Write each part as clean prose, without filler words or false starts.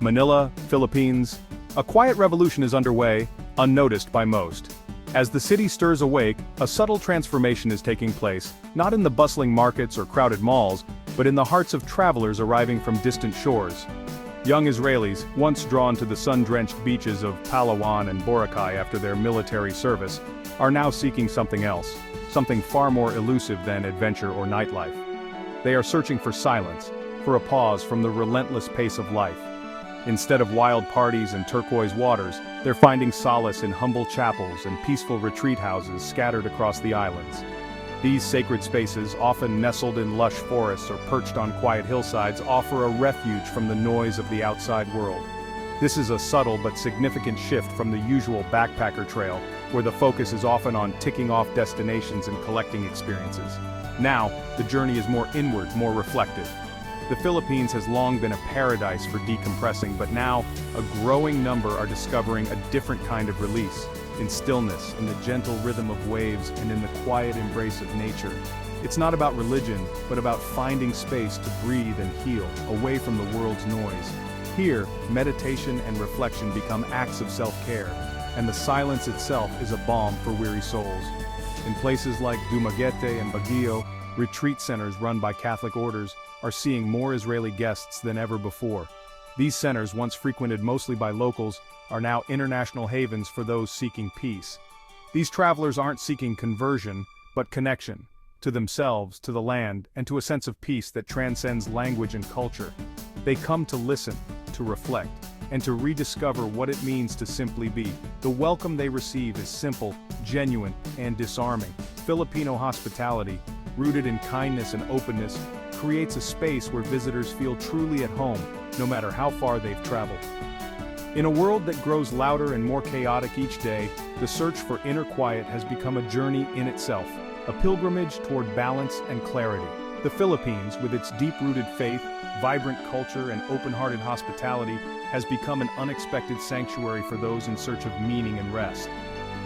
Manila, Philippines. A quiet revolution is underway, unnoticed by most. As the city stirs awake, a subtle transformation is taking place, not in the bustling markets or crowded malls, but in the hearts of travelers arriving from distant shores. Young Israelis, once drawn to the sun-drenched beaches of Palawan and Boracay after their military service, are now seeking something else, something far more elusive than adventure or nightlife. They are searching for silence, for a pause from the relentless pace of life. Instead of wild parties and turquoise waters, they're finding solace in humble chapels and peaceful retreat houses scattered across the islands. These sacred spaces, often nestled in lush forests or perched on quiet hillsides, offer a refuge from the noise of the outside world. This is a subtle but significant shift from the usual backpacker trail, where the focus is often on ticking off destinations and collecting experiences. Now, the journey is more inward, more reflective. The Philippines has long been a paradise for decompressing, but now, a growing number are discovering a different kind of release, in stillness, in the gentle rhythm of waves, and in the quiet embrace of nature. It's not about religion, but about finding space to breathe and heal, away from the world's noise. Here, meditation and reflection become acts of self-care, and the silence itself is a balm for weary souls. In places like Dumaguete and Baguio, retreat centers run by Catholic orders are seeing more Israeli guests than ever before. These centers, once frequented mostly by locals, are now international havens for those seeking peace. These travelers aren't seeking conversion, but connection, to themselves, to the land, and to a sense of peace that transcends language and culture. They come to listen, to reflect, and to rediscover what it means to simply be. The welcome they receive is simple, genuine, and disarming. Filipino hospitality, rooted in kindness and openness, creates a space where visitors feel truly at home, no matter how far they've traveled. In a world that grows louder and more chaotic each day, the search for inner quiet has become a journey in itself, a pilgrimage toward balance and clarity. The Philippines, with its deep-rooted faith, vibrant culture, and open-hearted hospitality, has become an unexpected sanctuary for those in search of meaning and rest.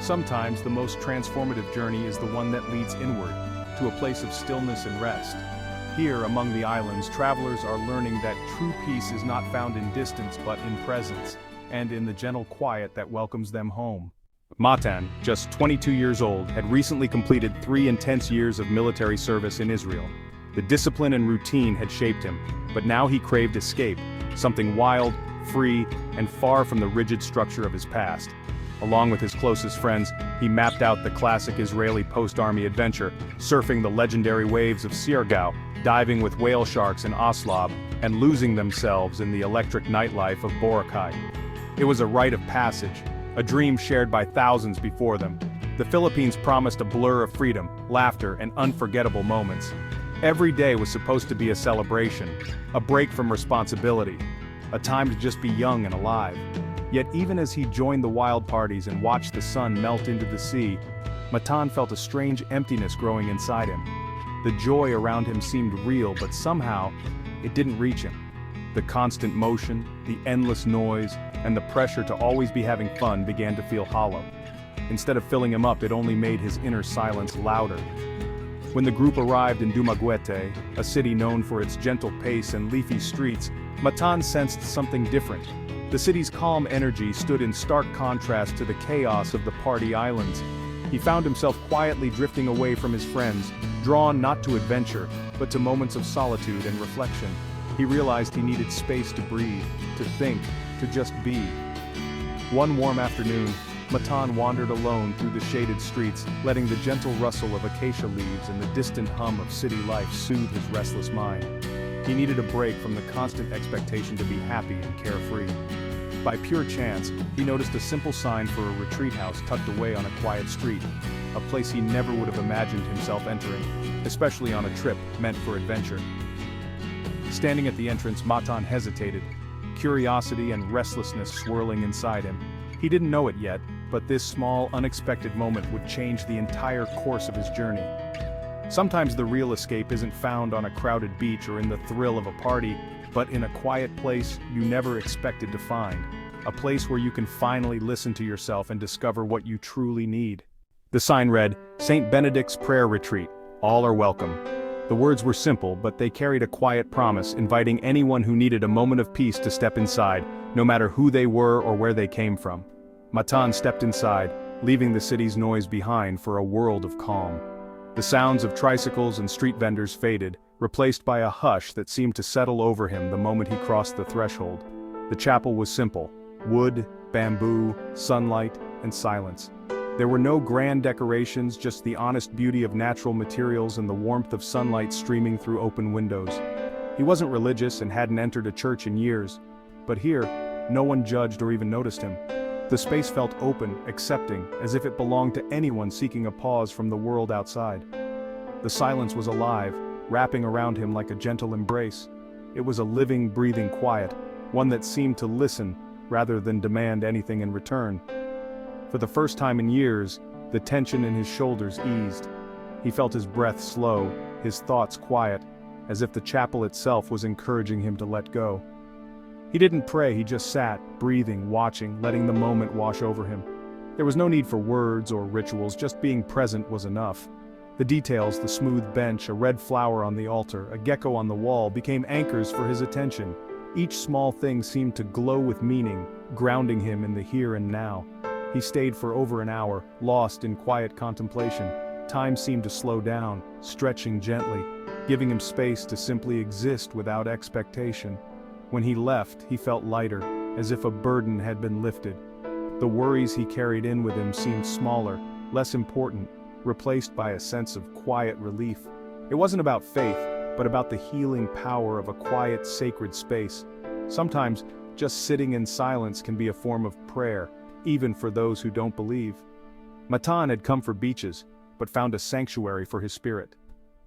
Sometimes the most transformative journey is the one that leads inward, to a place of stillness and rest. Here, among the islands, travelers are learning that true peace is not found in distance but in presence, and in the gentle quiet that welcomes them home. Matan, just 22 years old, had recently completed 3 intense years of military service in Israel. The discipline and routine had shaped him, but now he craved escape, something wild, free, and far from the rigid structure of his past. Along with his closest friends, he mapped out the classic Israeli post-army adventure, surfing the legendary waves of Siargao, diving with whale sharks in Oslab, and losing themselves in the electric nightlife of Boracay. It was a rite of passage, a dream shared by thousands before them. The Philippines promised a blur of freedom, laughter, and unforgettable moments. Every day was supposed to be a celebration, a break from responsibility, a time to just be young and alive. Yet even as he joined the wild parties and watched the sun melt into the sea, Matan felt a strange emptiness growing inside him. The joy around him seemed real, but somehow, it didn't reach him. The constant motion, the endless noise, and the pressure to always be having fun began to feel hollow. Instead of filling him up, it only made his inner silence louder. When the group arrived in Dumaguete, a city known for its gentle pace and leafy streets, Matan sensed something different. The city's calm energy stood in stark contrast to the chaos of the party islands. He found himself quietly drifting away from his friends, drawn not to adventure, but to moments of solitude and reflection. He realized he needed space to breathe, to think, to just be. One warm afternoon, Matan wandered alone through the shaded streets, letting the gentle rustle of acacia leaves and the distant hum of city life soothe his restless mind. He needed a break from the constant expectation to be happy and carefree. By pure chance, he noticed a simple sign for a retreat house tucked away on a quiet street, a place he never would have imagined himself entering, especially on a trip meant for adventure. Standing at the entrance, Matan hesitated, curiosity and restlessness swirling inside him. He didn't know it yet, but this small, unexpected moment would change the entire course of his journey. Sometimes the real escape isn't found on a crowded beach or in the thrill of a party, but in a quiet place you never expected to find. A place where you can finally listen to yourself and discover what you truly need. The sign read, St. Benedict's Prayer Retreat. All are welcome. The words were simple, but they carried a quiet promise, inviting anyone who needed a moment of peace to step inside, no matter who they were or where they came from. Matan stepped inside, leaving the city's noise behind for a world of calm. The sounds of tricycles and street vendors faded, replaced by a hush that seemed to settle over him the moment he crossed the threshold. The chapel was simple: wood, bamboo, sunlight, and silence. There were no grand decorations, just the honest beauty of natural materials and the warmth of sunlight streaming through open windows. He wasn't religious and hadn't entered a church in years, but here, no one judged or even noticed him. The space felt open, accepting, as if it belonged to anyone seeking a pause from the world outside. The silence was alive, wrapping around him like a gentle embrace. It was a living, breathing quiet, one that seemed to listen, rather than demand anything in return. For the first time in years, the tension in his shoulders eased. He felt his breath slow, his thoughts quiet, as if the chapel itself was encouraging him to let go. He didn't pray, he just sat, breathing, watching, letting the moment wash over him. There was no need for words or rituals, just being present was enough. The details, the smooth bench, a red flower on the altar, a gecko on the wall, became anchors for his attention. Each small thing seemed to glow with meaning, grounding him in the here and now. He stayed for over an hour, lost in quiet contemplation. Time seemed to slow down, stretching gently, giving him space to simply exist without expectation. When he left, he felt lighter, as if a burden had been lifted. The worries he carried in with him seemed smaller, less important, replaced by a sense of quiet relief. It wasn't about faith, but about the healing power of a quiet, sacred space. Sometimes, just sitting in silence can be a form of prayer, even for those who don't believe. Matan had come for beaches, but found a sanctuary for his spirit.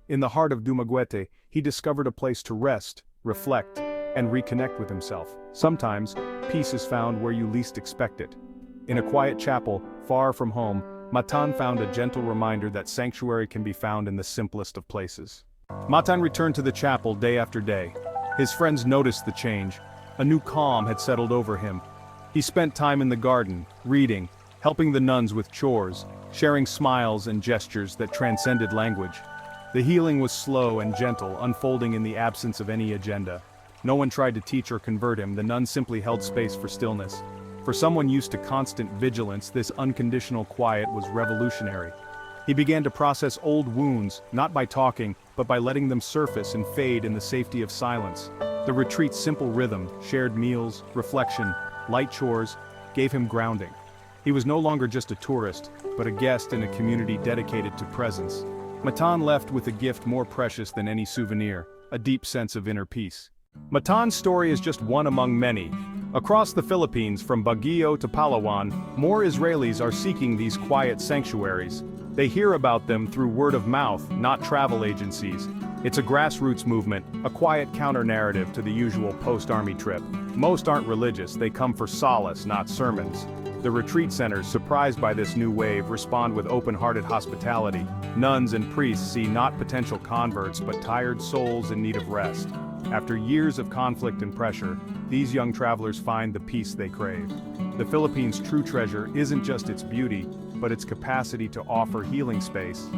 In the heart of Dumaguete, he discovered a place to rest, reflect, and reconnect with himself. Sometimes, peace is found where you least expect it. In a quiet chapel, far from home, Matan found a gentle reminder that sanctuary can be found in the simplest of places. Matan returned to the chapel day after day. His friends noticed the change. A new calm had settled over him. He spent time in the garden, reading, helping the nuns with chores, sharing smiles and gestures that transcended language. The healing was slow and gentle, unfolding in the absence of any agenda. No one tried to teach or convert him, the nuns simply held space for stillness. For someone used to constant vigilance, this unconditional quiet was revolutionary. He began to process old wounds, not by talking, but by letting them surface and fade in the safety of silence. The retreat's simple rhythm, shared meals, reflection, light chores, gave him grounding. He was no longer just a tourist, but a guest in a community dedicated to presence. Matan left with a gift more precious than any souvenir, a deep sense of inner peace. Matan's story is just one among many. Across the Philippines, from Baguio to Palawan, more Israelis are seeking these quiet sanctuaries. They hear about them through word of mouth, not travel agencies. It's a grassroots movement, a quiet counter-narrative to the usual post-army trip. Most aren't religious, they come for solace, not sermons. The retreat centers, surprised by this new wave, respond with open-hearted hospitality. Nuns and priests see not potential converts but tired souls in need of rest. After years of conflict and pressure, these young travelers find the peace they crave. The Philippines' true treasure isn't just its beauty, but its capacity to offer healing space.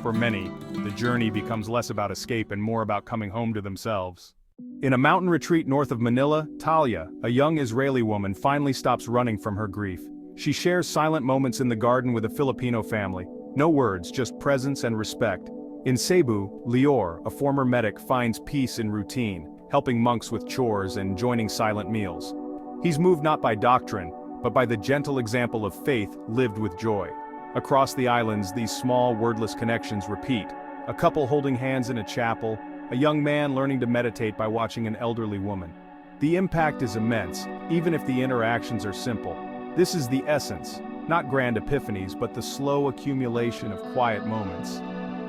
For many, the journey becomes less about escape and more about coming home to themselves. In a mountain retreat north of Manila, Talia, a young Israeli woman, finally stops running from her grief. She shares silent moments in the garden with a Filipino family. No words, just presence and respect. In Cebu, Lior, a former medic, finds peace in routine, helping monks with chores and joining silent meals. He's moved not by doctrine, but by the gentle example of faith lived with joy. Across the islands, these small, wordless connections repeat. A couple holding hands in a chapel, a young man learning to meditate by watching an elderly woman. The impact is immense, even if the interactions are simple. This is the essence, not grand epiphanies, but the slow accumulation of quiet moments.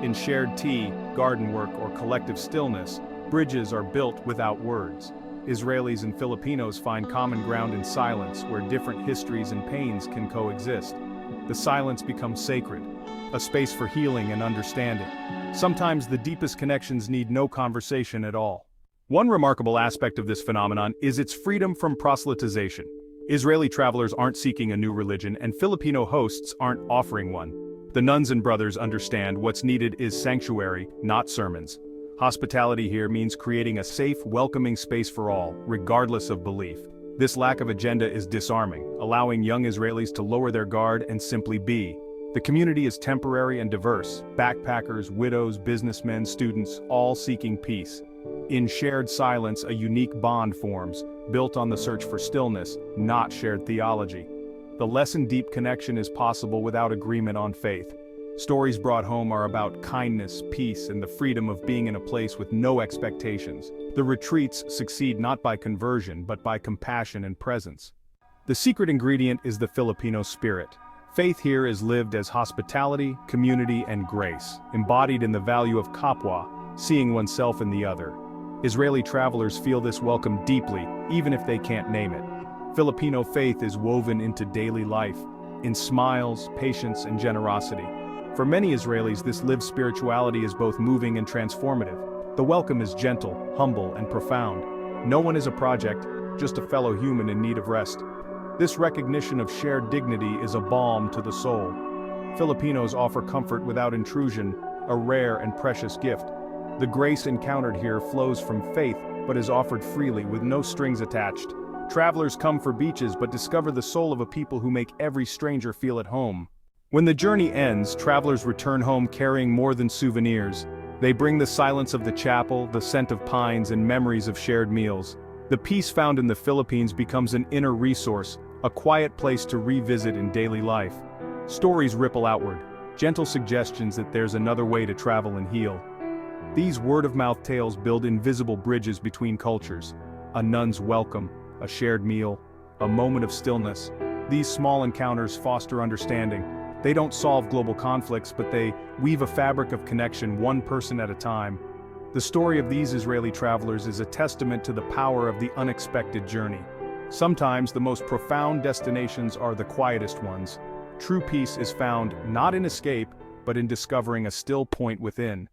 In shared tea, garden work, or collective stillness, bridges are built without words. Israelis and Filipinos find common ground in silence, where different histories and pains can coexist. The silence becomes sacred, a space for healing and understanding. Sometimes the deepest connections need no conversation at all. One remarkable aspect of this phenomenon is its freedom from proselytization. Israeli travelers aren't seeking a new religion, and Filipino hosts aren't offering one. The nuns and brothers understand what's needed is sanctuary, not sermons. Hospitality here means creating a safe, welcoming space for all, regardless of belief. This lack of agenda is disarming, allowing young Israelis to lower their guard and simply be. The community is temporary and diverse: backpackers, widows, businessmen, students, all seeking peace. In shared silence, a unique bond forms, built on the search for stillness, not shared theology. The lesson-deep connection is possible without agreement on faith. Stories brought home are about kindness, peace, and the freedom of being in a place with no expectations. The retreats succeed not by conversion but by compassion and presence. The secret ingredient is the Filipino spirit. Faith here is lived as hospitality, community, and grace, embodied in the value of kapwa, seeing oneself in the other. Israeli travelers feel this welcome deeply, even if they can't name it. Filipino faith is woven into daily life, in smiles, patience, and generosity. For many Israelis, this lived spirituality is both moving and transformative. The welcome is gentle, humble, and profound. No one is a project, just a fellow human in need of rest. This recognition of shared dignity is a balm to the soul. Filipinos offer comfort without intrusion, a rare and precious gift. The grace encountered here flows from faith, but is offered freely with no strings attached. Travelers come for beaches but discover the soul of a people who make every stranger feel at home. When the journey ends, travelers return home carrying more than souvenirs. They bring the silence of the chapel, the scent of pines, and memories of shared meals. The peace found in the Philippines becomes an inner resource, a quiet place to revisit in daily life. Stories ripple outward, gentle suggestions that there's another way to travel and heal. These word-of-mouth tales build invisible bridges between cultures. A nun's welcome, a shared meal, a moment of stillness. These small encounters foster understanding. They don't solve global conflicts, but they weave a fabric of connection, one person at a time. The story of these Israeli travelers is a testament to the power of the unexpected journey. Sometimes the most profound destinations are the quietest ones. True peace is found not in escape, but in discovering a still point within.